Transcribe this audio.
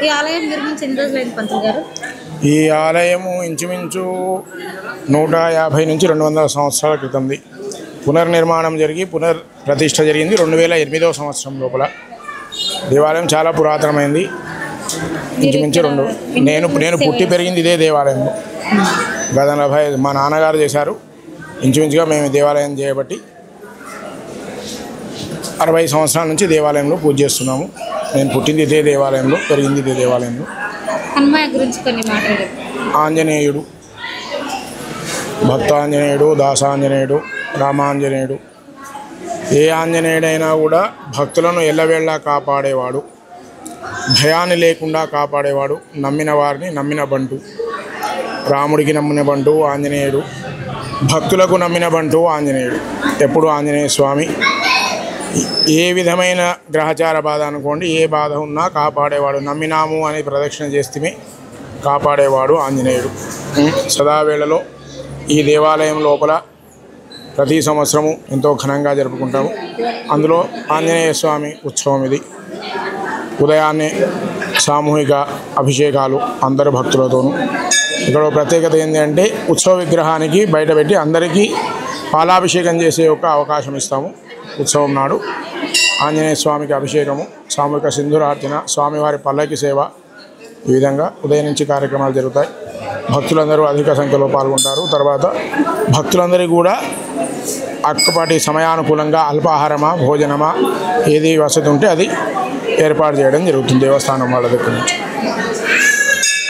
ఈ ఆలయం నిర్మించి ఎన్ని రోజులైంది పంతులు గారు? ఈ ఆలయము ఇంచుమించు 150 నుంచి 200 సంవత్సరాల క్రితంది పునర్నిర్మాణం జరిగి పునర్ప్రతిష్ఠ జరిగింది 2008వ సంవత్సరం లోపల. దేవాలయం చాలా పురాతనమైంది. ఇంచుమించు నేను పుట్టి పెరిగింది ఇదే దేవాలయంలో. గతంలో మా నాన్నగారు చేశారు. ఇంచుమించుగా మేము దేవాలయం చేయబట్టి 60 సంవత్సరాల నుంచి దేవాలయంలో పూజ చేస్తున్నాము. నేను పుట్టింది ఇదే దేవాలయంలో, పెరిగింది ఇదే దేవాలయంలో. హనుమాన్ గురించి కొన్ని మాటలు. ఆంజనేయుడు, భక్తాంజనేయుడు, దాసాంజనేయుడు, రామాంజనేయుడు. ఏ ఆంజనేయుడైనా కూడా భక్తులను ఎల్లవేళలా కాపాడేవాడు, భయాన్ని లేకుండా కాపాడేవాడు, నమ్మిన వారిని నమ్మిన బంటు. రాముడికి నమ్మిన బంటు ఆంజనేయుడు, భక్తులకు నమ్మిన బంటు ఆంజనేయుడు. ఎప్పుడు ఆంజనేయ స్వామి ఏ విధమైన గ్రహచార బాధ అనుకోండి, ఏ బాధ ఉన్నా కాపాడేవాడు. నమ్మినాము అని ప్రదక్షిణ చేస్తే కాపాడేవాడు ఆంజనేయుడు. సదావేళలో ఈ దేవాలయం లోపల ప్రతి సంవత్సరము ఎంతో ఘనంగా జరుపుకుంటాము. అందులో ఆంజనేయ స్వామి ఉత్సవం ఇది. ఉదయాన్నే సామూహిక అభిషేకాలు అందరు భక్తులతోనూ. ఇక్కడ ప్రత్యేకత ఏంటంటే ఉత్సవ విగ్రహానికి బయటపెట్టి అందరికీ పాలాభిషేకం చేసే ఒక అవకాశం ఇస్తాము. ఉత్సవం నాడు ఆంజనేయ స్వామికి అభిషేకము, సామూహిక సింధూరార్చన, స్వామివారి పల్లకి సేవ, ఈ విధంగా ఉదయం నుంచి కార్యక్రమాలు జరుగుతాయి. భక్తులందరూ అధిక సంఖ్యలో పాల్గొంటారు. తర్వాత భక్తులందరికీ కూడా అక్కపాటి సమయానుకూలంగా అల్పాహారమా భోజనమా ఏది వసతి ఉంటే అది ఏర్పాటు చేయడం జరుగుతుంది దేవస్థానం వాళ్ళ దగ్గర నుంచి.